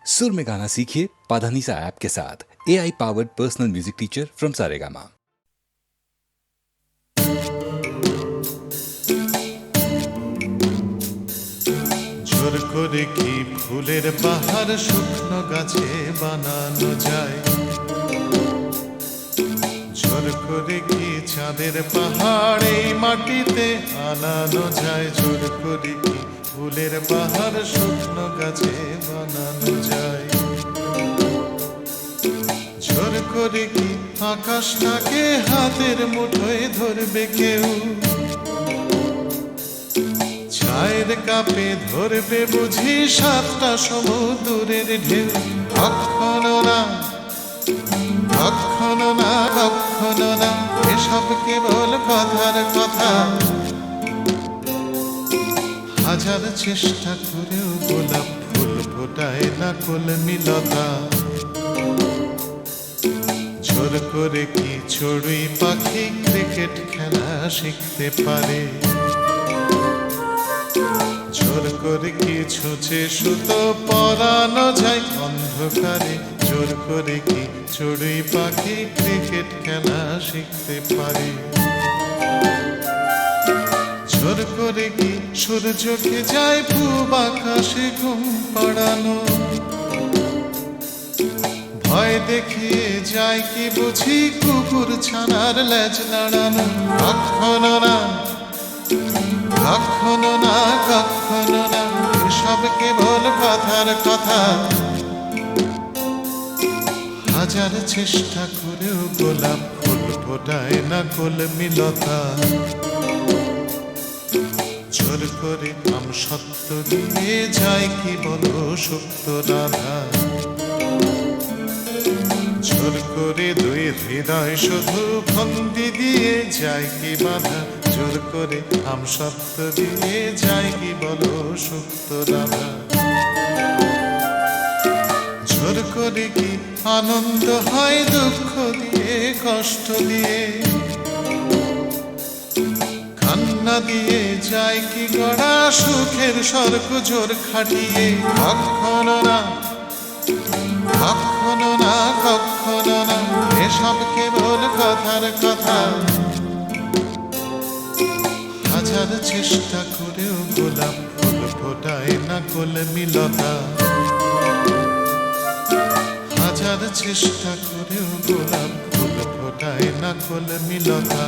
सुर में गाना सीखिए पाधानीसा ऐप के साथ। AI powered personal music teacher from Saregama. জোর করে কি ফুলের বাহার শুকনো গাছে বানানো যায়? জোর করে কি চাঁদের পাহাড় এই মাটিতে আনানো যায়? জোর করে কি ফুলের বাহার শুকনো গাছে বানানো যায়? জোর করে কি আকাশটাকে হাতের মুঠোয় ধরবে কেউ? ছায়ের কাপে ধরবে বুঝি সাতটা সমুদ্রের ঢেউ? কখনো না, কখনো না, কখনো না, এসব কেবল কথার কথা। হাজার চেষ্টা করেও গোলাপ ফুল ফোটায় না কলমিলতা। জোর করে কি চড়ুই পাখি ক্রিকেট খেলা শিখতে পারে? জোর করে কি ছুঁচে সুতো পরানো যায় অন্ধকারে? জোর করে কি চড়ুই পাখি ক্রিকেট খেলা শিখতে পারে? জোর করে কি সূর্যকে যায় পূব আকাশে ঘুম পাড়ানো? ভয় দেখিয়ে যায় কি বুঝি কুকুর ছানার লেজ নাড়ানো? কখনো না, কখনো না, কখনো না, এসব কেবল কথার কথা। হাজার চেষ্টা করেও গোলাপ ফুল ফোটায় না কলমিলতা। জোর করে আম সত্য দিয়ে যায় কি বলো সুপ্ত রাধা? জোর করে দুই হৃদয় শুধু ফন্দি দিয়ে যায় কি বাধা? জোর করে আম সত্য দিয়ে যায় কি বলো সুপ্ত রাধা? জোর করে কি আনন্দ হয় দুঃখ দিয়ে কষ্ট দিয়ে? কান্না দিয়ে যায় কি গড়া সুখের স্বর্গ জোর খাটিয়ে? কখনো না, কখনো না, কখনো না, এসব কেবল কথার কথা। হাজার চেষ্টা করেও গোলাপ ফুল ফোটায় না কলমিলতা। হাজার চেষ্টা করেও গোলাপ ফুল ফোটায় না কলমিলতা।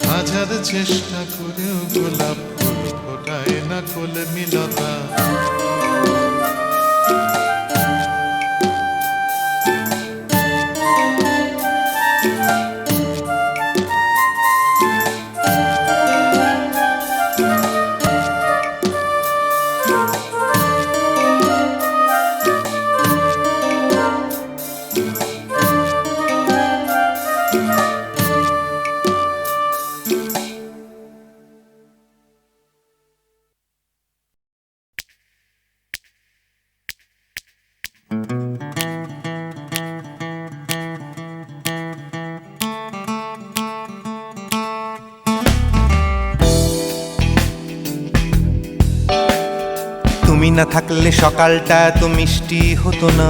হাজার চেষ্টা করেও গোলাপ ফুল ফোটায় না কলমিলতা। তুমি না থাকলে সকালটা এত মিষ্টি হতো না,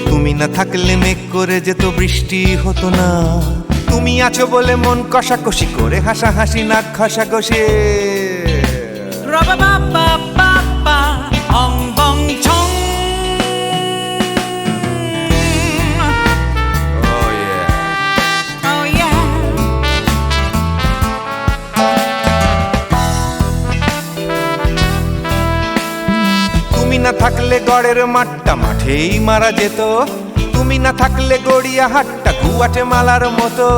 তুমি না থাকলে মেঘ করে যেত বৃষ্টি হতো না। তুমি আছো বলে মন কষাকষি করে হাসাহাসি নাক ঘষাঘষে। তুমি না থাকলে গড়ের মাঠটা মাঠেই মারা যেত, তুমি না থাকলে গড়িয়া হাটটা গুয়াটে মালার মতো।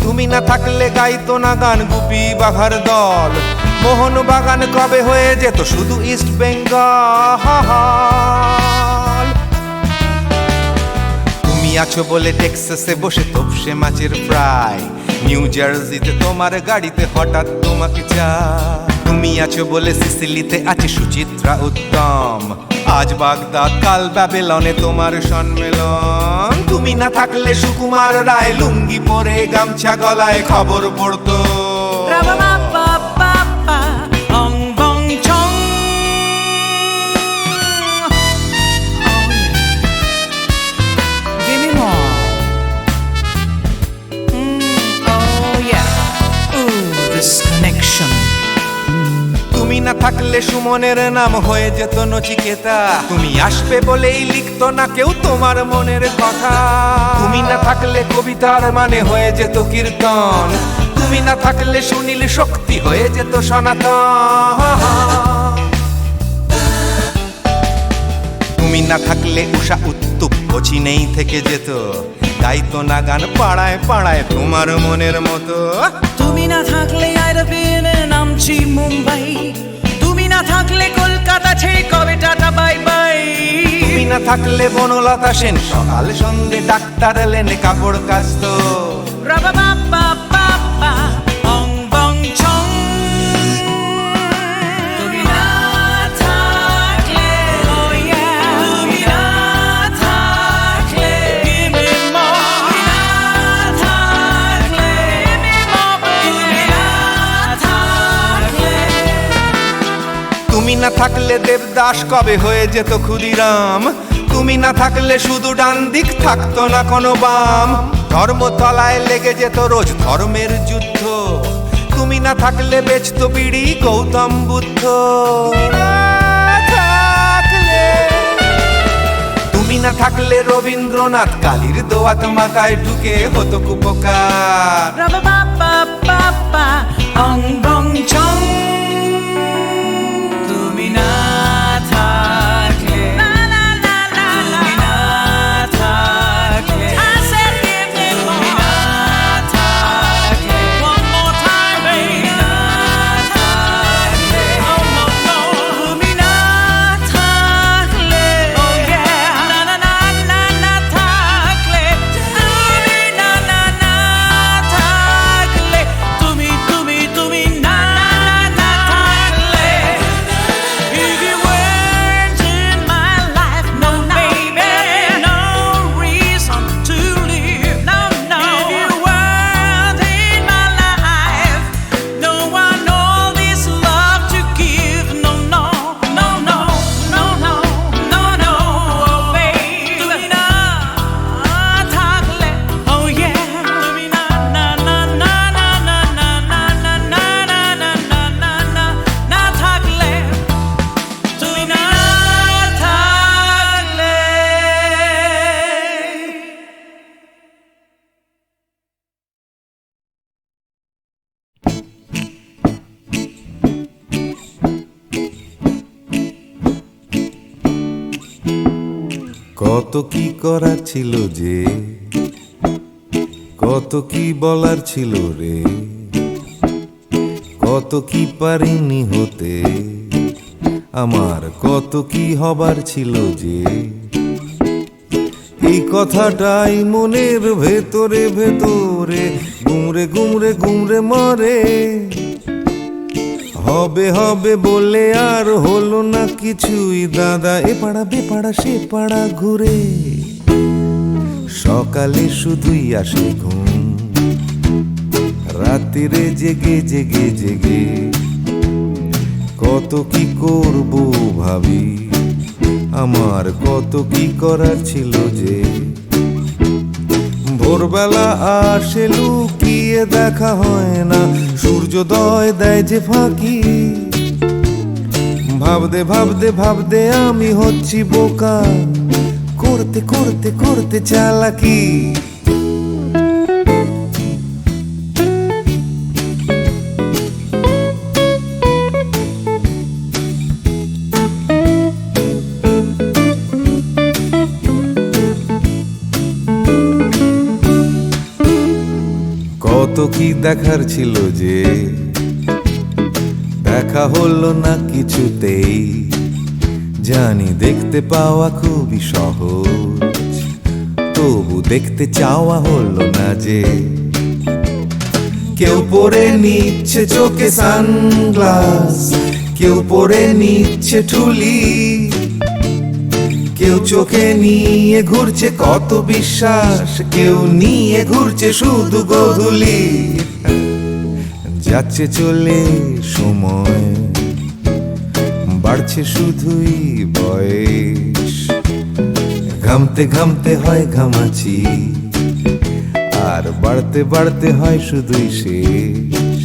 তুমি না থাকলে গাইতো না গান গুপি বাঘার দল, মোহন বাগান কবে হয়ে যেত শুধু ইস্ট বেঙ্গল। তুমি আছো বলে টেক্সাসে বসে তোপসে মাছের ফ্রাই, নিউ জার্সিতে তোমার গাড়িতে হঠাৎ তোমাকে চাই। তুমি আছো বলে সিসিলিতে আছে সুচিত্রা উত্তম, আজ বাগদাদ কাল ব্যাবিলনে তোমার সম্মেলন। তুমি না থাকলে সুকুমার রায় লুঙ্গি পরে গামছা গলায় খবর পড়তো। থাকলে সুমনের নাম হয়ে যেত নচিকেতা। তুমি আসবে বলেই লিখতো না কেউ তোমার মনের কথা। তুমি না থাকলে কবিতার মানে হয়ে যেত কীর্তন। তুমি না থাকলে সুনীল শক্তি হয়ে যেত সনাতন। তুমি না থাকলে উষা উত্তুপ নেই থেকে যেত, গাইতো না গান পাড়ায় পাড়ায় তোমার মনের মতো। তুমি না থাকলে আইরবিনে নামছি মুম্বাই, তুমি না থাকলে কলকাতা ছেড়ে কবে টাটা বাই বাই। তুমি না থাকলে বনলতা সেন সকাল সন্ধে ডাক্তার লেনে কাপড় কাচতো। রাবা বাবা বাবা অং বং ছং। তুমি না থাকলে oh yeah, তুমি না থাকলে give me more। তুমি না থাকলে give me more। তুমি না থাকলে। তুমি না থাকলে দেবদাস কবে হয়ে যেত ক্ষুদিরাম। তুমি না থাকলে শুধু ডান দিক থাকতো না কোনো বাম। ধর্মতলায় লেগে যেত রোজ ধর্মের যুদ্ধ। তুমি না থাকলে বেচতো বিড়ি গৌতম বুদ্ধ। তুমি না থাকলে রবীন্দ্রনাথ কালীর দোয়াত মাথায় ঢুকে হতো কুপকার। রাবা বাবা বাবা অং বং ছং। তুমি না থাকলে না না না না তুমি না থাকলে I said give me more। তুমি না থাকলে one more time baby। তুমি না থাকলে oh no no। তুমি না থাকলে oh yeah না না না না না থাকলে। তুমি না না না থাকলে। তুমি তুমি তুমি না না না থাকলে। If you weren't in my life, no baby, no reason to live, no no. If you weren't in my life, no one all this love to give, no no no no no no no no oh baby। তুমি না থাকলে oh yeah। তুমি না না না না না না না না না না না না না না না না থাকলে। তুমি না থাকলে। কত কি করার ছিল যে, কত কি বলার ছিল রে, কত কি পারিনি হতে, আমার কত কি হবার ছিল যে। এই কথাটাই মনের ভেতরে ভেতরে গুমরে গুমরে গুমরে মরে। হবে হবে বলে আর হলো না কিছুই দাদা, এ পাড়া বে পাড়া সে পাড়া ঘুরে। সকালে শুধুই আসে ঘুম, রাত্রিরে জেগে জেগে জেগে কত কি করব ভাবি, আমার কত কি করার ছিল যে। ভোরবেলা আসে লুকিয়ে দেখা হয় না, সূর্যোদয় দেয় যে ফাঁকি। ভাবতে ভাবতে ভাবতে আমি হচ্ছি বোকা, করতে করতে করতে চালাকি। কত কি দেখার ছিল যে, দেখা হলো না কিছুতেই। জানি দেখতে পাওয়া খুবই সহজ, তবু দেখতে চাওয়া হলো না যে। কেউ পরে নিচ্ছে চোখে সানগ্লাস, কেউ পরে নিচ্ছে ঠুলি, কেউ চোখে নিয়ে ঘুরছে কত বিশ্বাস, কেউ নিয়ে ঘুরছে শুধু গোধূলি। যাচ্ছে চলে সময়, বাড়ছে শুধুই বয়স, ঘামতে ঘামতে হয় ঘামাচি, আর বাড়তে বাড়তে হয় শুধুই শেষ।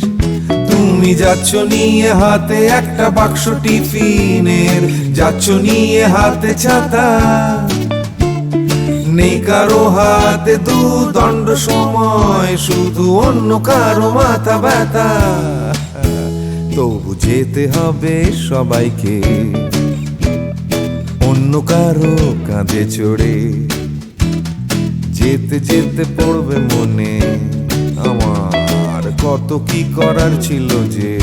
তুমি তুমি যাচ্ছ নিয়ে হাতে একটা বাক্স টিফিনের, যাচ্ছ নিয়ে হাতে ছাতা, নেই কারো হাতে দুদণ্ড সময়, শুধু অন্য কারো মাথা ব্যথা। তবু যেতে হবে সবাইকে অন্য কারো কাঁধে চড়ে, যেতে যেতে পড়বে মনে আমার কত কি করার ছিল যে।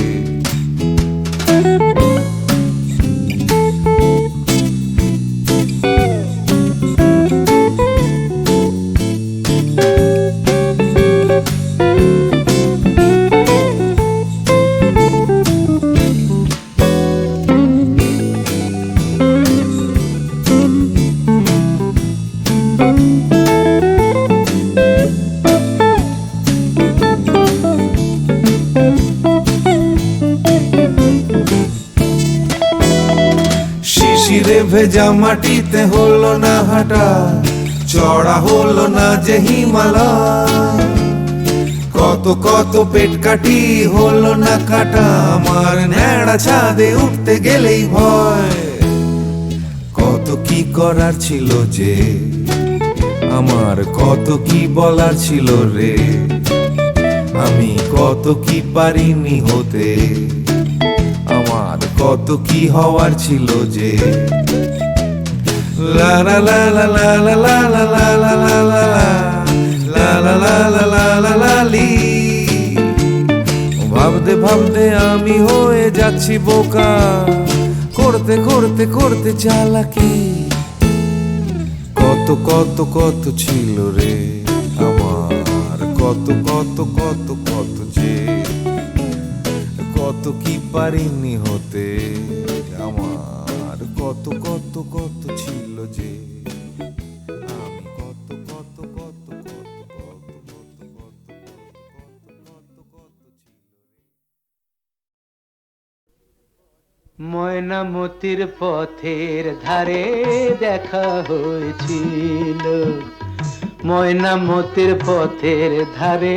শিশিরে ভেজা মাটিতে হলো না হাঁটা, চড়া হলো না যে হিমালয়, কত কত পেট কাটি হলো না কাটা, আমার ন্যাড়া ছাদে উঠতে গেলেই ভয়। কত কি করার ছিল যে, আমার কত কি বলার ছিল রে, আমি কত কি পারিনি হতে, আমার কত কি হওয়ার ছিল যে। লা লা লা লা লা লা লা লা লা লা লা লা লা লা লা লা লা লা লা লি। ভাবতে ভাবতে আমি হয়ে যাচ্ছি বোকা, করতে করতে করতে চালাকি, কত কত কত ছিল রে আমার, কত কত কত কত যে, কত কি পারিনি হতে, আমার কত কত কত ছিল যে, আমি কত কত কত কত কত কত কত কত ছিল। ময়নামতির পথের ধারে দেখা হয়েছিল, ময়নামতির পথের ধারে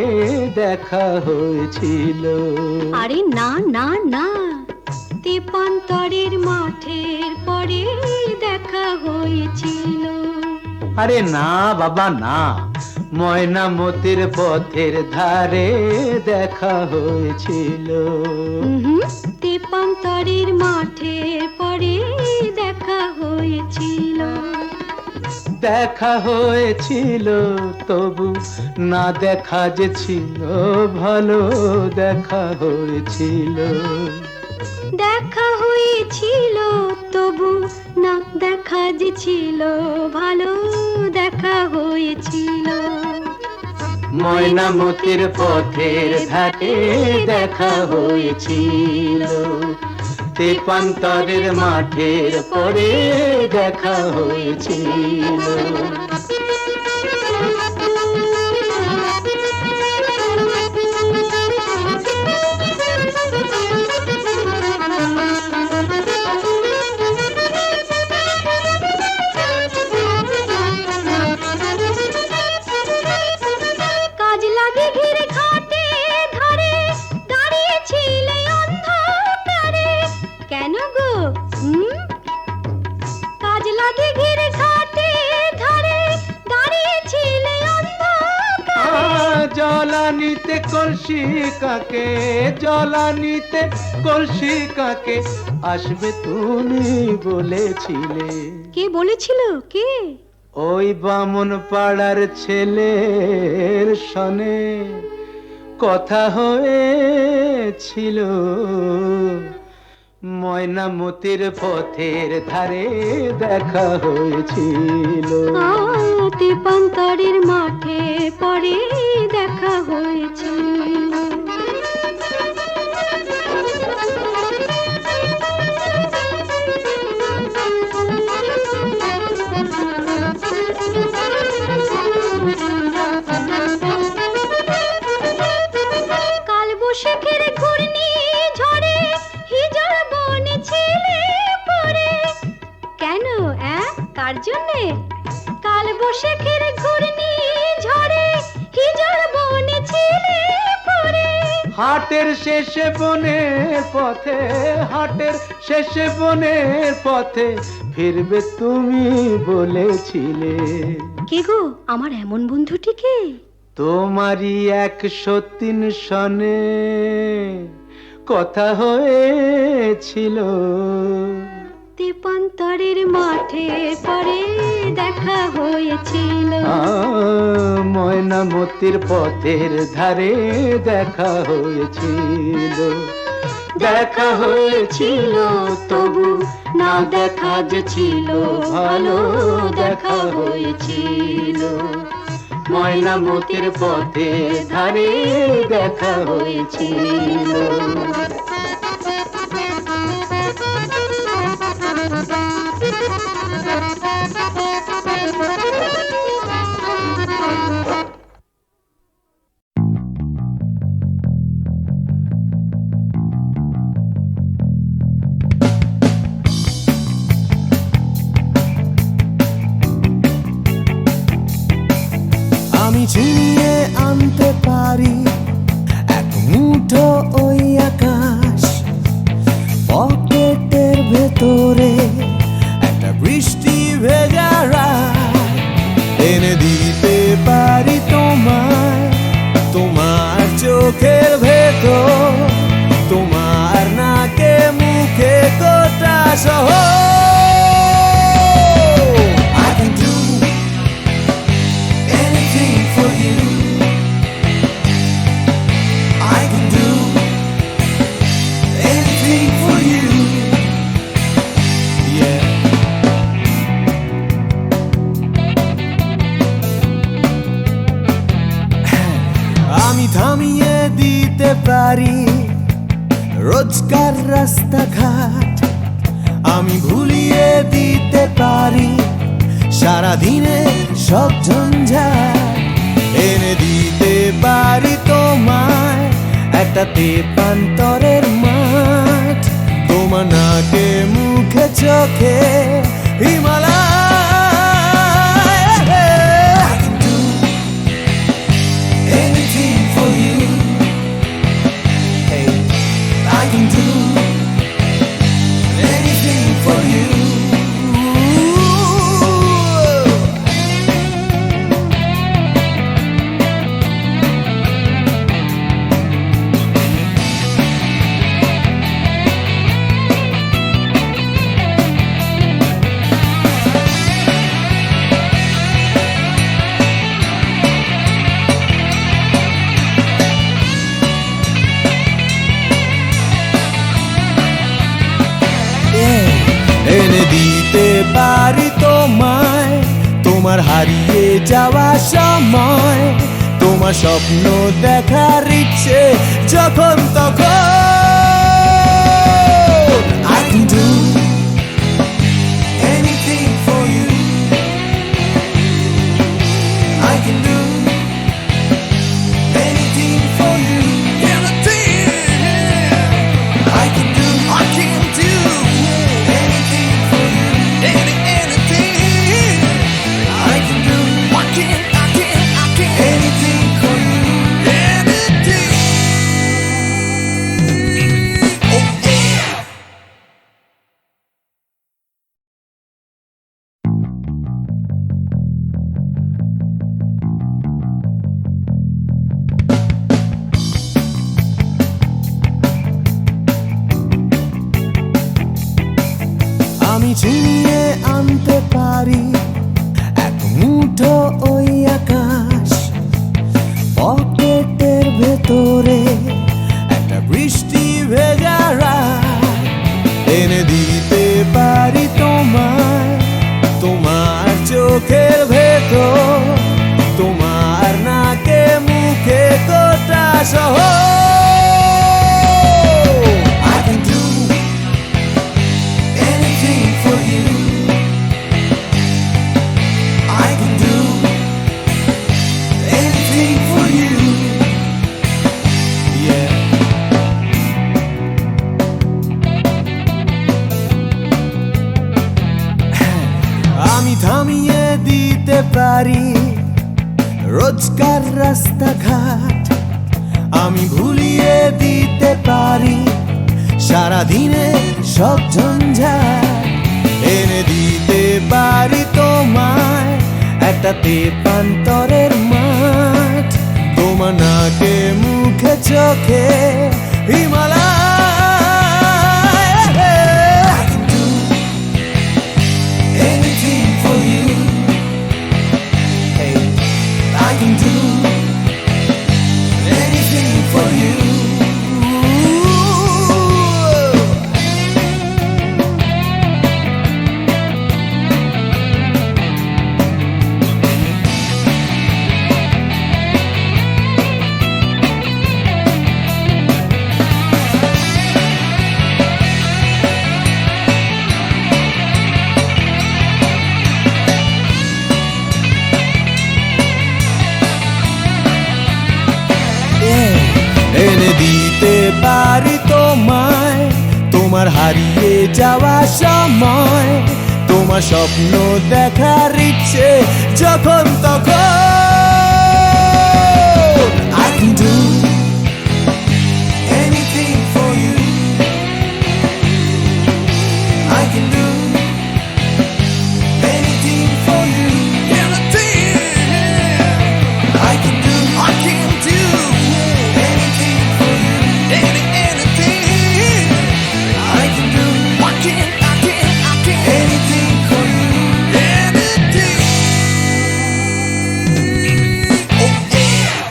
দেখা হয়েছিল। আরে না না না, তেপান্তরের মাঠের পরে দেখা হয়েছিল। আরে না বাবা না, ময়নামতির পথের ধারে দেখা হয়েছিল। তেপান্তরের মাঠের পরে দেখা হয়েছিল। দেখা হয়েছিল তবু না দেখা যে ছিল ভালো, দেখা হয়েছিল। দেখা হয়েছিল তবু না দেখা যে ছিল ভালো, দেখা হয়েছিল। ময়নামতির পথের ধারে দেখা হয়েছিল, তেপান্তরের মাঠের পরে দেখা হয়েছিল। জলানিতে কলসি কাকে, জলানিতে কলসি কাকে আসবে তুমি বলেছিলে। কে বলেছিল? কে? ওই বামন পাড়ার ছেলের সনে কথা হয়েছিল। ময়নামতির পথের ধারে দেখা হয়েছিল। তেপান্তরের মাঠে পরে দেখা হয়েছিল। কাল বৈশাখের ঘূর্ণি ঝড়ে হিজড় বনে ছিলে পরে। কেন? কার জন্যে? কাল বৈশাখের ঘূর্ণি ঝড়ে হিজড় বনে ছিলে পরে। হাটের শেষে বনের পথে, হাটের শেষে বনের পথে ফিরবে তুমি বলেছিলে। কে গো আমার এমন বন্ধুটিকে? তোমারই 103 সনে কথা হয়েছিল। তেপান্তরের মাঠে পরে দেখা হয়েছিল। ময়নামতির পথের ধারে দেখা হয়েছিল। দেখা হয়েছিল তবু না দেখা যে ছিল ভালো। দেখা হয়েছিল ময়নামতির পথের ধারে দেখা হয়েছিল। আমি ছিনিয়ে আনতে পারি এক মুঠো ওই আকাশ, পকেটের ভেতরে একটা বৃষ্টি ভেজা রাত, এনে দিতে পারি তোমায় তোমার চোখের ভেতর, তোমার নাকে মুখে গোটা শহর। আমি থামিয়ে দিতে পারি রোজকার রাস্তাঘাট, আমি ভুলিয়ে দিতে পারি সারাদিনে সব ঝঞ্ঝাট, এনে দিতে পারি তোমায় একটা তেপান্তরের মাঠ, তোমার নাকে মুখে চোখে হিমালয়। এনে দিতে পারি তোমায় তোমার হারিয়ে যাওয়া সময়, তোমার স্বপ্ন দেখার ইচ্ছে যখন তখন। I can do anything for you. I can do anything for you. I can do anything for you. Anything. I can do anything for you. Anything. Oh yeah. আমি ছিনিয়ে আনতে পারি এক মুঠো ওই আকাশ, পকেটের ভেতরে একটা বৃষ্টি ভেজা রাত, এনে দিতে পারি তোমায় তোমার চোখের ভেতর, তোমার নাকে মুখে গোটা শহর। I can do anything for you. I can do anything for you. Yeah. আমি থামিয়ে দিতে পারি রোজকার রাস্তাঘাট, আমি ভুলিয়ে দিতে পারি সারাদিনে সব ঝঞ্ঝাট, এনে দিতে পারি তোমায় একটা তেপান্তরের মাঠ, তোমার নাকে মুখে চোখে Himalaya. I can do anything for you. Hey, I can do anything for you. এনে দিতে পারি তোমায় তোমার হারিয়ে যাওয়া সময়, তোমার স্বপ্ন দেখার ইচ্ছে যখন তখন। I can do anything for you. I can do anything for you. I can do anything for you. Anything. I can do anything for you. Anything. Oh yeah.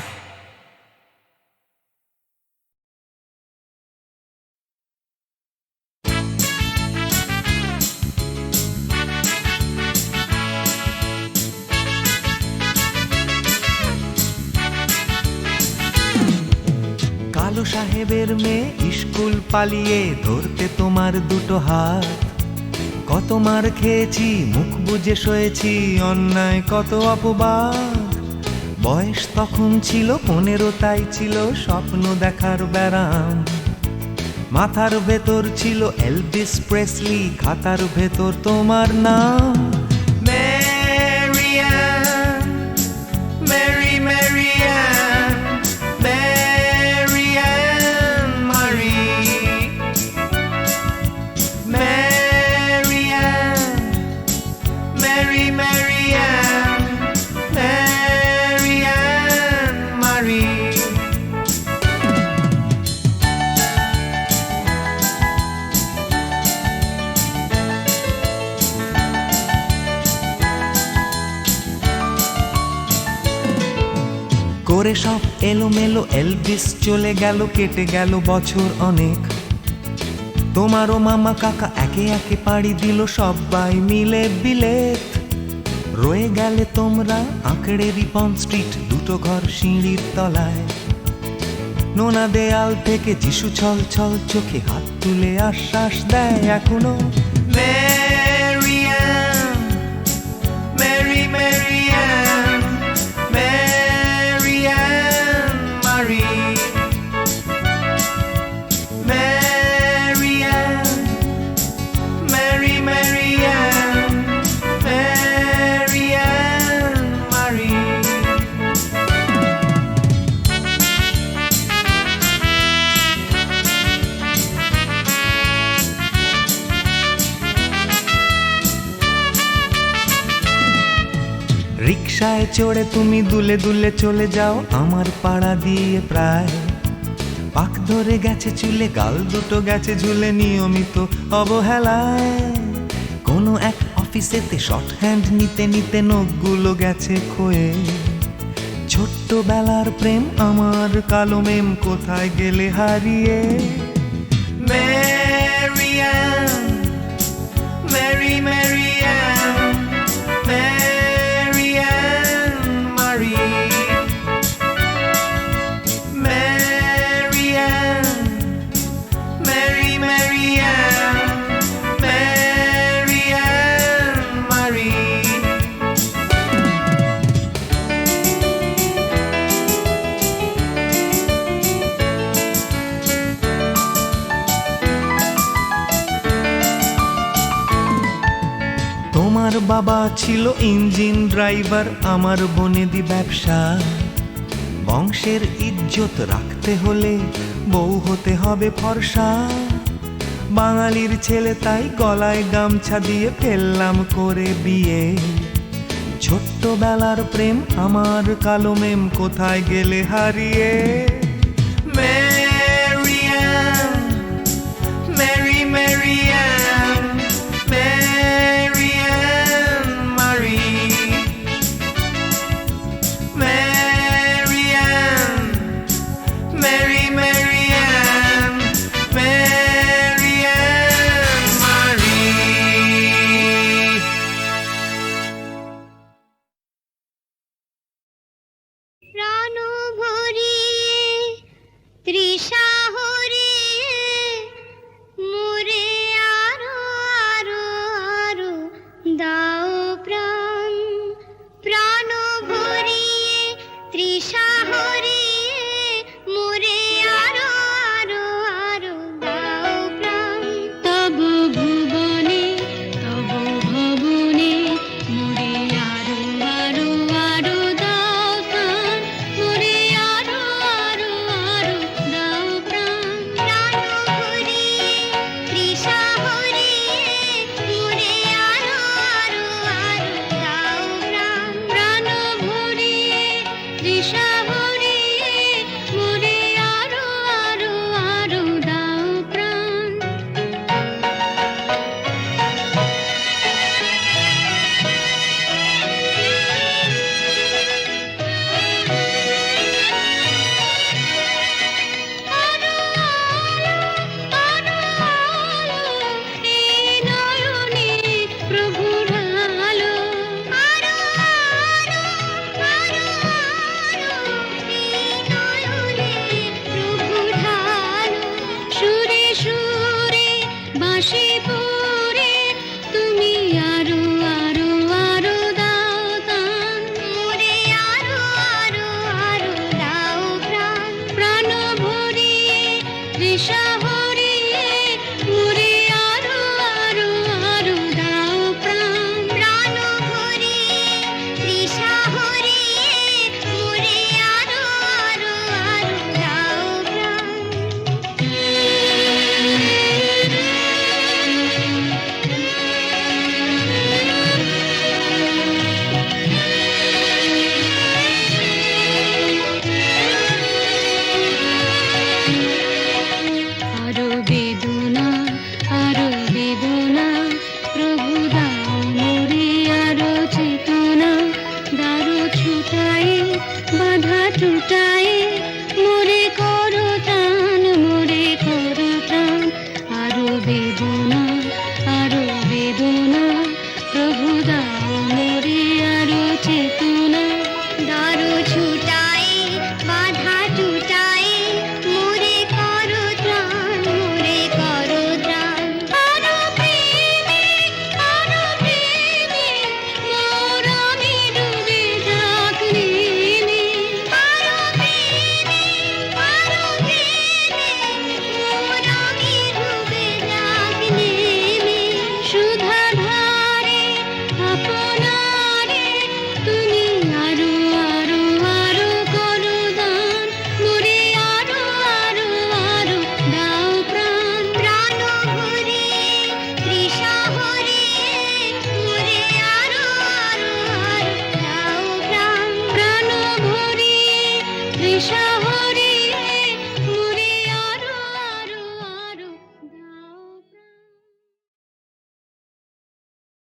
কালো সাহেবের মেয়ে স্কুল পালিয়ে ধরতে তোমার দুটো হাত, কত মার খেয়েছি মুখ বুজে সয়েছি অন্যায় কত অপবাদ। বয়স তখন ছিল 15, তাই ছিল স্বপ্ন দেখার ব্যারাম। মাথার ভেতর ছিল এলভিস প্রেসলি, খাতার ভেতর তোমার নাম। Marianne, Mary Marianne, Marianne Marie, Marianne, Mary Marianne, Marianne Marie. করে সব এলোমেলো এলভিস চলে গেল, কেটে গেল বছর অনেক। তোমারও মামা কাকা একে একে পাড়ি দিল সবাই মিলে বিলেত। রয়ে গেলে তোমরা আঁকড়ে রিপন স্ট্রিট, দুটো ঘর সিঁড়ির তলায়। নোনা দেয়াল থেকে যিশু ছল ছল চোখে হাত তুলে আশ্বাস দেয় এখনো। Marianne, Mary Marianne, Marianne Marie, Marianne, Mary Marianne, Marianne Marie. রিকশায় চড়ে তুমি দুলে দুলে চলে যাও আমার পাড়া দিয়ে প্রায়। পাক ধরে গেছে চুলে, গাল দুটো গেছে ঝুলে নিয়মিত অবহেলায়। কোনো এক অফিসেতে শর্ট হ্যান্ড নিতে নিতে নখগুলো গেছে ক্ষয়ে। ছোট্টবেলার প্রেম আমার কালো মেম কোথায় গেলে হারিয়ে। Marianne, Mary Marianne, Marianne Marie, Marianne, Mary Marianne, Marianne Marie. তোমার বাবা ছিল ইঞ্জিন ড্রাইভার, আমার বনেদি ব্যবসা। বংশের ইজ্জত রাখতে হলে বউ হতে হবে ফর্সা। বাঙালির ছেলে তাই গলায় গামছা দিয়ে ফেললাম করে বিয়ে। ছোট্টবেলার প্রেম আমার কালো মেম কোথায় গেলে হারিয়ে। Marianne, Mary Marianne, Marianne Marie, Marianne, Mary Marianne, Marianne Marie. প্রাণ ভরিয়ে তৃষা হরিয়ে মোরে আরো আরো আরো দাও প্রাণ। প্রাণ ভরিয়ে তৃষা হরিয়ে মোরে আরো আরো আরো দাও প্রাণ। তব ভুবনে তব ভবনে মোরে আরো আরো আরো দাও প্রাণ। মোরে আরো আরো আরো দাও প্রাণ। প্রাণ ভরিয়ে তৃষা হরিয়ে মোরে আরো আরো আরো দাও প্রাণ। প্রাণ ভরিয়ে তৃষা হরিয়ে মোরে আরো আরো আরো দাও প্রাণ। আরো আরো আরো এই নয়নে প্রভুর আলো। আরো আরো আরো আরো এই নয়নে প্রভুর আলো। সুরে সুরে বাঁশি পুরে তুমি আরো আরো আরো দাও দান। মোরে আরো আরো আরো দাও প্রাণ। প্রাণ ভরিয়ে তৃষা হরিয়ে মোরে আরো আরো আরো দাও প্রাণ। প্রাণ ভরিয়ে তৃষা হরিয়ে মোরে আরো আরো আরো দাও প্রাণ। আরো বেদনা প্রভু দাও মোরে আরো চেতনা। দারু ছুটায়ে বাধা টুটায়ে মোরে করো ত্রাণ। মোরে করো ত্রাণ। আরো বেদনা প্রভু দাও মোরে আরো চেতনা। দারু ছুটায়ে বাধা টুটায়ে মোরে করো ত্রাণ। মোরে করো ত্রাণ। আরো প্রেমে মোর আমি ডুবে যাক নেমে। আরো প্রেমে মোর আমি ডুবে যাক নেমে। সুধা ধারে আপনারে তুমি আরো আরো আরো করো দান। মোরে আরো আরো আরো দাও প্রাণ। প্রাণ ভরিয়ে তৃষা হরিয়ে মোরে আরো আরো আরো দাও প্রাণ। প্রাণ ভরিয়ে তৃষা